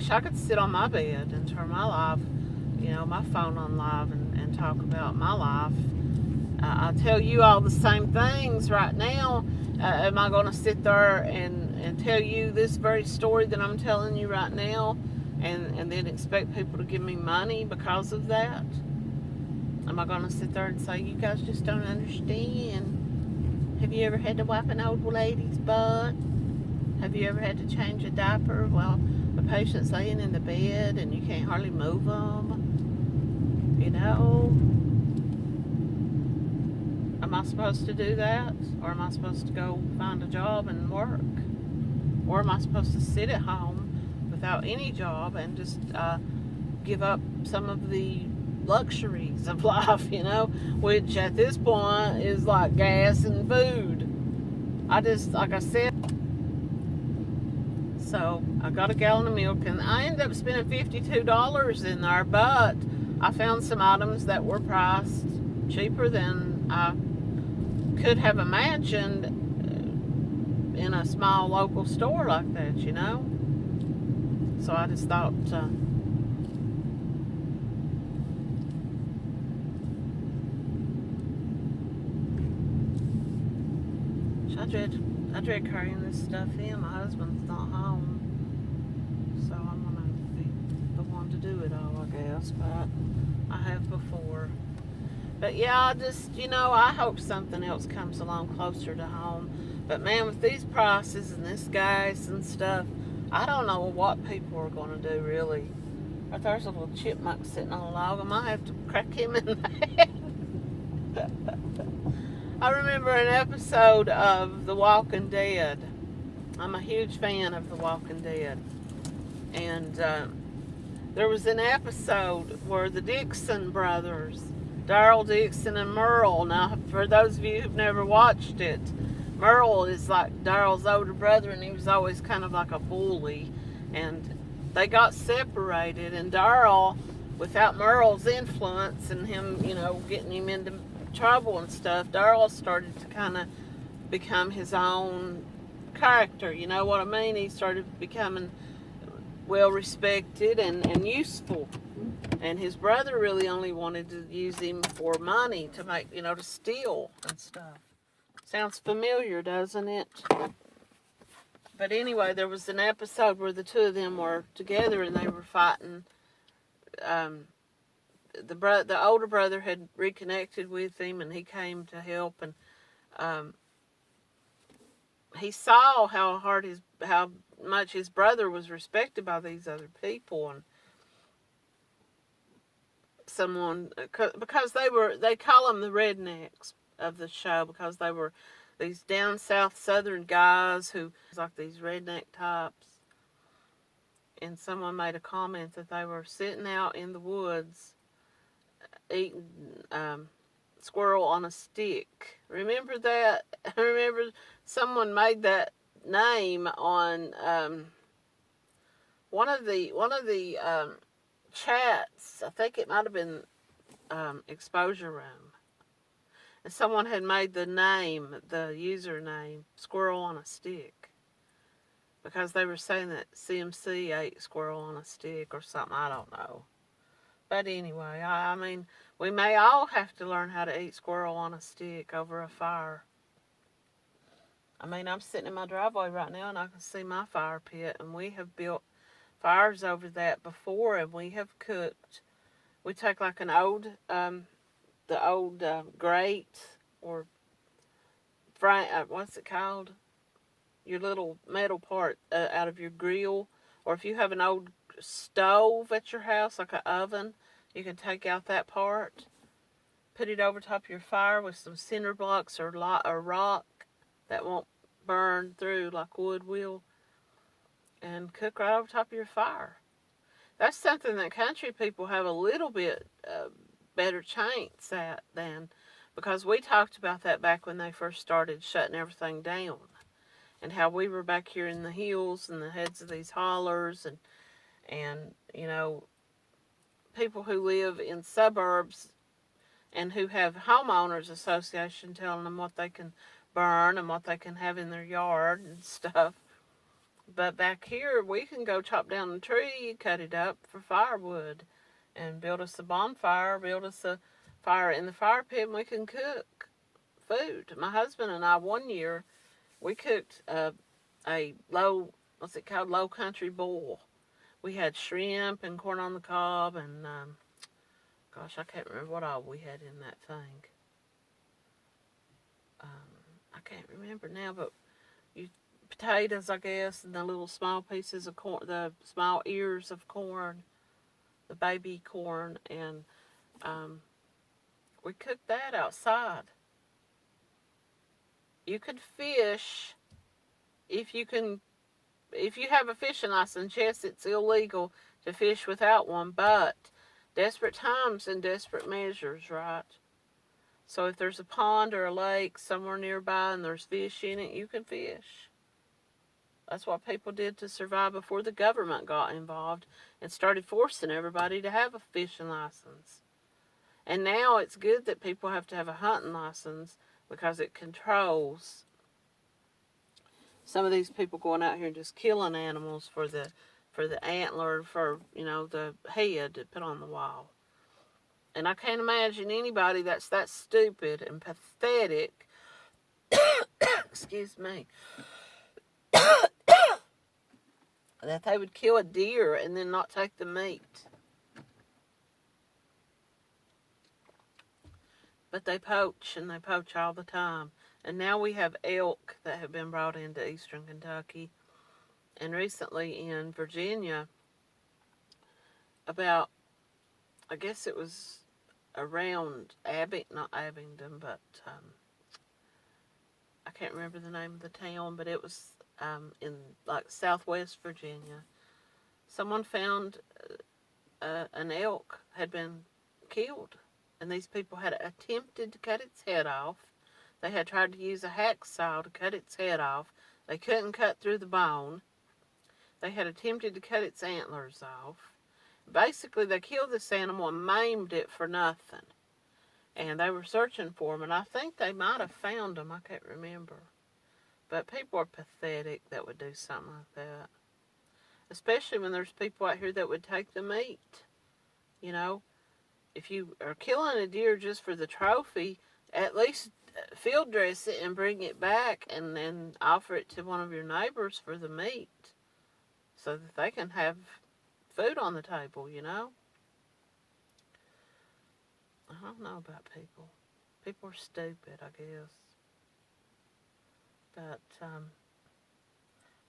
wish I could sit on my bed and turn my live, my phone on live and talk about my life. I tell you all the same things right now. Am I going to sit there and tell you this very story that I'm telling you right now and then expect people to give me money because of that? Am I going to sit there and say, you guys just don't understand? Have you ever had to wipe an old lady's butt? Have you ever had to change a diaper while the patient's laying in the bed and you can't hardly move them? Am I supposed to do that? Or am I supposed to go find a job and work? Or am I supposed to sit at home without any job and just give up some of the luxuries of life, which at this point is like gas and food. Like I said, so I got a gallon of milk and I ended up spending $52 in there, but I found some items that were priced cheaper than I could have imagined in a small local store like that, So I just thought, I dread carrying this stuff in. My husband's not home, so I'm gonna be the one to do it all, I guess. But I have before. But yeah, I just, I hope something else comes along closer to home. But man, with these prices and this gas and stuff, I don't know what people are going to do, really. If there's a little chipmunk sitting on a log, I might have to crack him in the head. I remember an episode of The Walking Dead. I'm a huge fan of The Walking Dead. And there was an episode where the Dixon brothers, Daryl Dixon and Merle. Now, for those of you who've never watched it, Merle is like Daryl's older brother, and he was always kind of like a bully. And they got separated, and Daryl, without Merle's influence and him, getting him into trouble and stuff, Daryl started to kind of become his own character. You know what I mean? He started becoming well respected and useful. And his brother really only wanted to use him for money to make, to steal and stuff. Sounds familiar, doesn't it? But anyway, there was an episode where the two of them were together and they were fighting. The older brother had reconnected with him and he came to help, and he saw how much his brother was respected by these other people, and because they call them the rednecks of the show, because they were these down south southern guys who like these redneck types. And someone made a comment that they were sitting out in the woods eating squirrel on a stick. Remember that? I remember someone made that name on one of the chats. I think it might have been Exposure Room. And someone had made the username, Squirrel on a Stick. Because they were saying that CMC ate squirrel on a stick or something. I don't know. But anyway, I mean, we may all have to learn how to eat squirrel on a stick over a fire. I mean, I'm sitting in my driveway right now and I can see my fire pit. And we have built fires over that before, and we have cooked. We take like an old... the old grate or what's it called? Your little metal part out of your grill. Or if you have an old stove at your house, like an oven, you can take out that part, put it over top of your fire with some cinder blocks or rock that won't burn through like wood will, and cook right over top of your fire. That's something that country people have a little bit better chance at than, because we talked about that back when they first started shutting everything down, and how we were back here in the hills and the heads of these hollers, and people who live in suburbs and who have homeowners association telling them what they can burn and what they can have in their yard and stuff. But back here, we can go chop down a tree, cut it up for firewood, and build us a bonfire, build us a fire in the fire pit, and we can cook food. My husband and I, one year, we cooked a low, what's it called, low country boil. We had shrimp and corn on the cob, and gosh, I can't remember what all we had in that thing. I can't remember now, but you potatoes, I guess, and the little small pieces of corn, the small ears of corn, the baby corn, and um, we cooked that outside. You could fish if you can. If you have a fishing license, yes, it's illegal to fish without one, but desperate times and desperate measures, right? So if there's a pond or a lake somewhere nearby and there's fish in it, you can fish. That's what people did to survive before the government got involved and started forcing everybody to have a fishing license. And now it's good that people have to have a hunting license because it controls some of these people going out here and just killing animals for the antler, for, the head to put on the wall. And I can't imagine anybody that's that stupid and pathetic, excuse me, that they would kill a deer and then not take the meat. But they poach, and they poach all the time. And now we have elk that have been brought into eastern Kentucky. And recently in Virginia, about, I guess it was around not Abingdon, but I can't remember the name of the town, but it was in like southwest Virginia. Someone found an elk had been killed, and these people had attempted to cut its head off. They had tried to use a hacksaw to cut its head off. They couldn't cut through the bone. They had attempted to cut its antlers off. Basically, they killed this animal and maimed it for nothing. And they were searching for them, and I think they might have found them. I can't remember. But people are pathetic that would do something like that. Especially when there's people out here that would take the meat. You know, if you are killing a deer just for the trophy, at least field dress it and bring it back and then offer it to one of your neighbors for the meat so that they can have food on the table, I don't know about people. People are stupid, I guess. But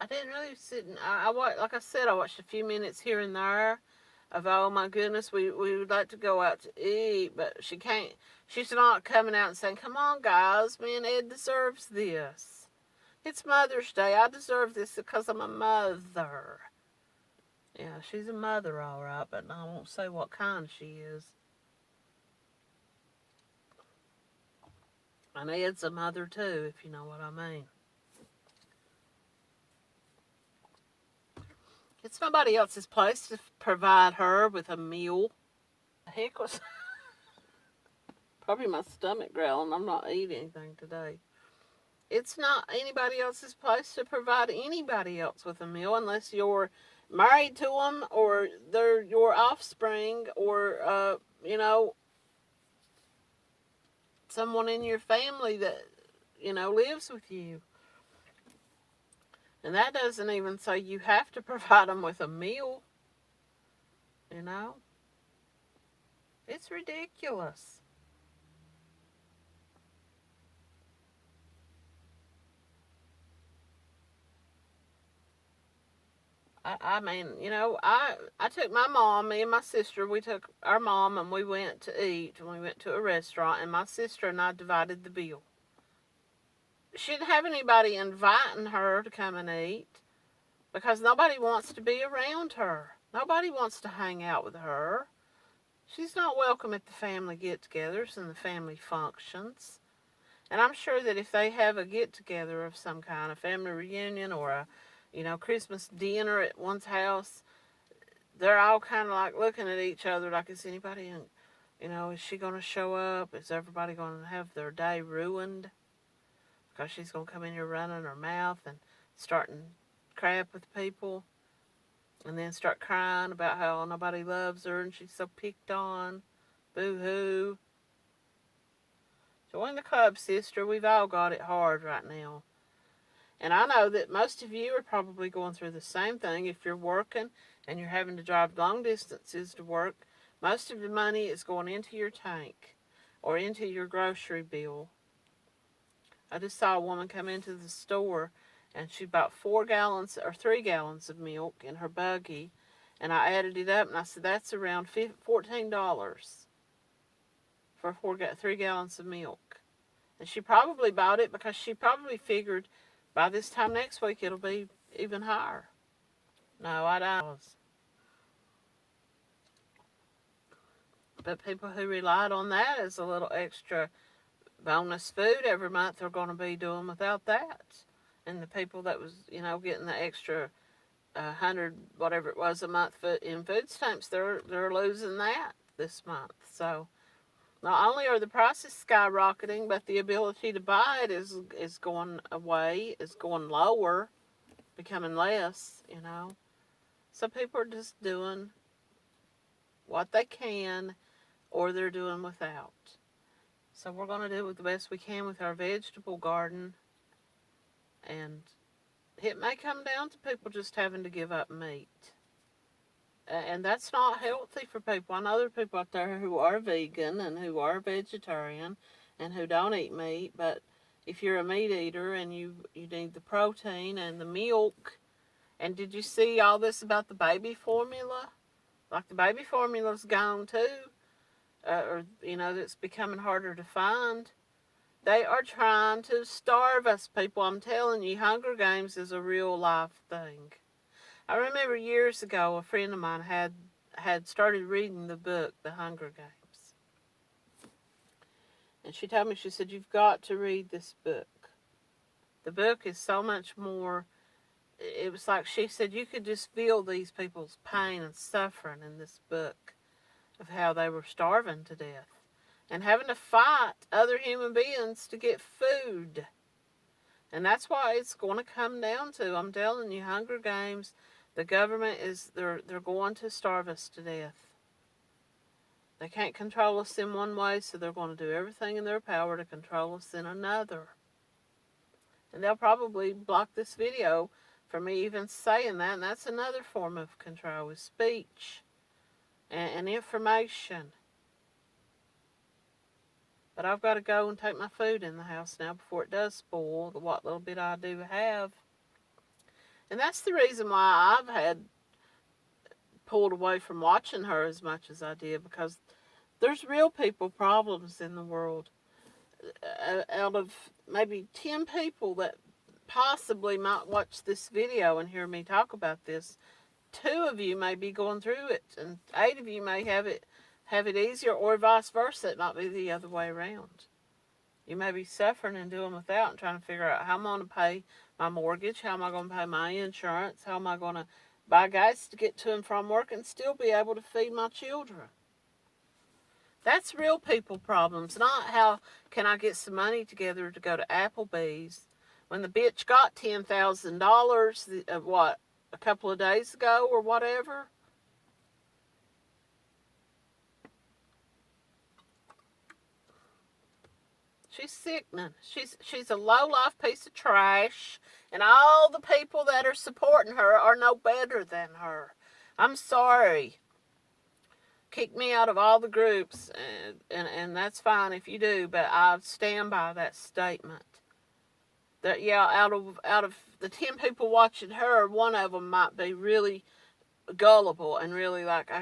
I didn't really sit and like I said, I watched a few minutes here and there of, oh my goodness, we would like to go out to eat, but she can't. She's not coming out and saying, come on guys, me and Ed deserves this. It's Mother's Day. I deserve this because I'm a mother. Yeah, she's a mother, all right, but I won't say what kind she is. And Ed's a mother too, if you know what I mean. It's nobody else's place to provide her with a meal. The heck was probably my stomach growling. I'm not eating anything today. It's not anybody else's place to provide anybody else with a meal unless you're married to them or they're your offspring or, someone in your family that, lives with you. And that doesn't even say you have to provide them with a meal. It's ridiculous. I mean, I took my mom, me and my sister, we took our mom and we went to eat, and we went to a restaurant, and my sister and I divided the bill. She didn't have anybody inviting her to come and eat because nobody wants to be around her. Nobody wants to hang out with her. She's not welcome at the family get-togethers and the family functions. And I'm sure that if they have a get-together of some kind, a family reunion or a Christmas dinner at one's house, they're all kind of like looking at each other like, is anybody, is she going to show up? Is everybody going to have their day ruined? Because she's going to come in here running her mouth and starting crap with people and then start crying about how nobody loves her and she's so picked on. Boo-hoo. Join the club, sister. We've all got it hard right now. And I know that most of you are probably going through the same thing. If you're working and you're having to drive long distances to work, most of the money is going into your tank or into your grocery bill. I just saw a woman come into the store and she bought 4 gallons or 3 gallons of milk in her buggy. And I added it up and I said, that's around $14 for 3 gallons of milk. And she probably bought it because she probably figured by this time next week it'll be even higher. No, I don't. But people who relied on that as a little extra bonus food every month are going to be doing without that. And the people that was, getting the extra 100, whatever it was a month in food stamps, they're losing that this month. So not only are the prices skyrocketing, but the ability to buy it is going away, is going lower, becoming less, So people are just doing what they can, or they're doing without. So we're going to do the best we can with our vegetable garden, and it may come down to people just having to give up meat. And that's not healthy for people. I know there are people out there who are vegan and who are vegetarian and who don't eat meat, but if you're a meat eater and you need the protein and the milk, and did you see all this about the baby formula? Like the baby formula's gone too, it's becoming harder to find. They are trying to starve us, people. I'm telling you, Hunger Games is a real life thing. I remember years ago, a friend of mine had started reading the book, The Hunger Games. And she told me, she said, you've got to read this book. The book is so much more, it was like she said, you could just feel these people's pain and suffering in this book of how they were starving to death and having to fight other human beings to get food. And that's why it's going to come down to, I'm telling you, Hunger Games. The government they're going to starve us to death. They can't control us in one way, so they're going to do everything in their power to control us in another. And they'll probably block this video for me even saying that, and that's another form of control, is speech and information. But I've got to go and take my food in the house now before it does spoil, what little bit I do have. And that's the reason why I've had pulled away from watching her as much as I did, because there's real people problems in the world. Out of maybe 10 people that possibly might watch this video and hear me talk about this, 2 of you may be going through it, and 8 of you may have it easier, or vice versa. It might be the other way around. You may be suffering and doing without and trying to figure out how I'm going to pay my mortgage, how am I going to pay my insurance, how am I going to buy gas to get to and from work and still be able to feed my children. That's real people problems, not how can I get some money together to go to Applebee's when the bitch got $10,000, a couple of days ago or whatever. She's sickening. She's a low-life piece of trash, and all the people that are supporting her are no better than her. I'm sorry. Kick me out of all the groups, and that's fine if you do, but I stand by that statement. That, yeah, out of the 10 people watching her, one of them might be really gullible and really like,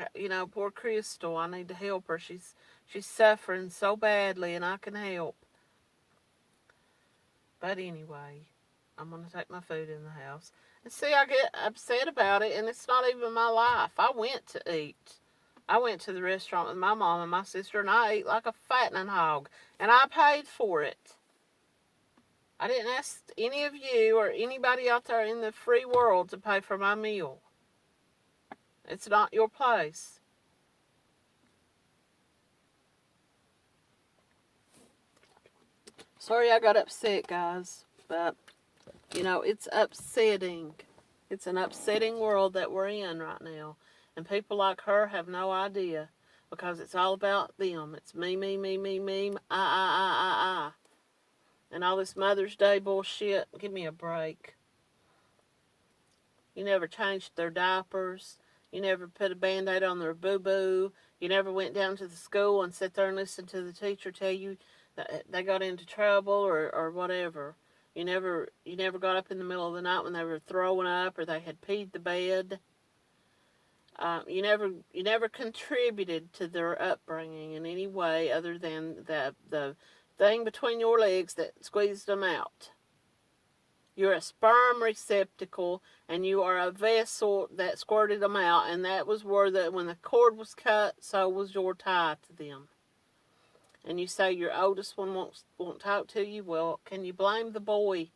poor Crystal, I need to help her. She's suffering so badly, and I can help. But anyway, I'm going to take my food in the house. And see, I get upset about it, and it's not even my life. I went to eat. I went to the restaurant with my mom and my sister, and I ate like a fattening hog. And I paid for it. I didn't ask any of you or anybody out there in the free world to pay for my meal. It's not your place. Sorry I got upset, guys, but, it's upsetting. It's an upsetting world that we're in right now. And people like her have no idea because it's all about them. It's me, me, me, me, me, I. And all this Mother's Day bullshit. Give me a break. You never changed their diapers. You never put a Band-Aid on their boo-boo. You never went down to the school and sat there and listened to the teacher tell you that they got into trouble or whatever. You never got up in the middle of the night when they were throwing up or they had peed the bed. You never contributed to their upbringing in any way other than the thing between your legs that squeezed them out. You're a sperm receptacle, and you are a vessel that squirted them out, and that was where when the cord was cut, so was your tie to them. And you say your oldest one won't talk to you. Well, can you blame the boy?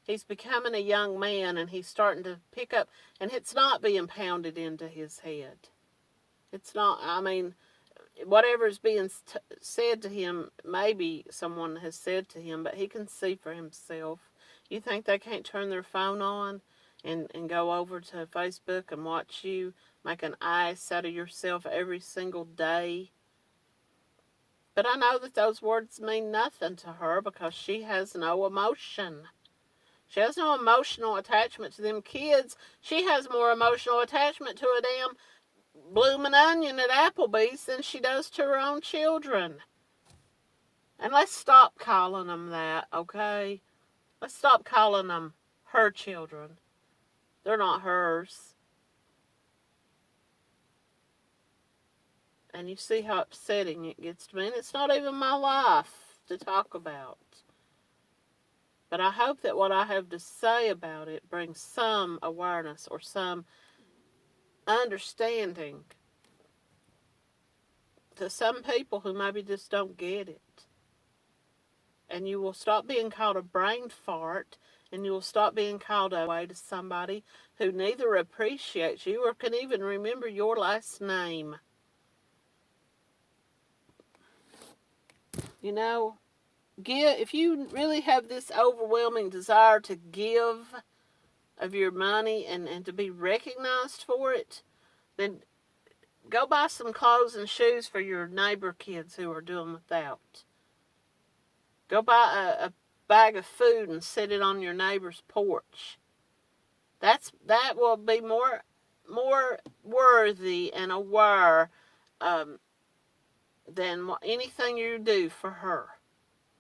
He's becoming a young man, and he's starting to pick up, and it's not being pounded into his head. It's not. I mean, whatever is being said to him, maybe someone has said to him, but he can see for himself. You think they can't turn their phone on and go over to Facebook and watch you make an ass out of yourself every single day? But I know that those words mean nothing to her because she has no emotion. She has no emotional attachment to them kids. She has more emotional attachment to a damn blooming onion at Applebee's than she does to her own children. And let's stop calling them that, okay? Let's stop calling them her children. They're not hers. And you see how upsetting it gets to me. And it's not even my life to talk about. But I hope that what I have to say about it brings some awareness or some understanding to some people who maybe just don't get it. And you will stop being called a brain fart, and you will stop being called a way to somebody who neither appreciates you or can even remember your last name. You know, if you really have this overwhelming desire to give of your money and to be recognized for it, then go buy some clothes and shoes for your neighbor kids who are doing without. Go buy a bag of food and set it on your neighbor's porch. That will be more worthy and aware than anything you do for her.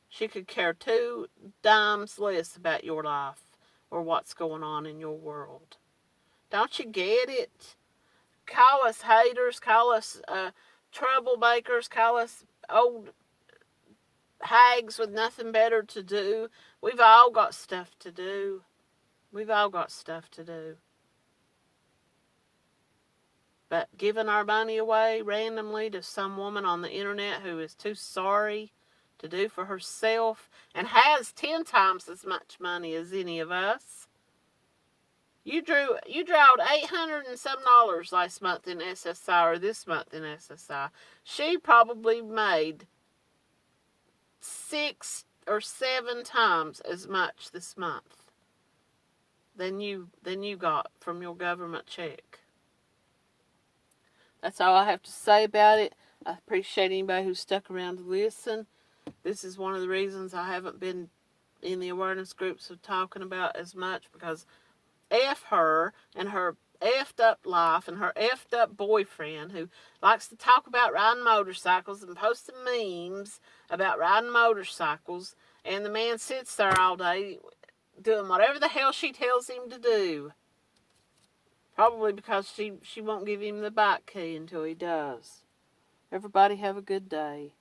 She could care 2 dimes less about your life or what's going on in your world. Don't you get it? Call us haters, call us troublemakers, call us old hags with nothing better to do. We've all got stuff to do. We've all got stuff to do. But giving our money away randomly to some woman on the internet who is too sorry to do for herself and has 10 times as much money as any of us. You drawed $800 and some last month in SSI or this month in SSI. She probably made 6 or 7 times as much this month than you got from your government check. That's all I have to say about it. I appreciate anybody who stuck around to listen. This is one of the reasons I haven't been in the awareness groups of talking about as much, because F her and her effed up life and her effed up boyfriend who likes to talk about riding motorcycles and posting memes about riding motorcycles, and the man sits there all day doing whatever the hell she tells him to do. Probably because she won't give him the bike key until he does. Everybody have a good day.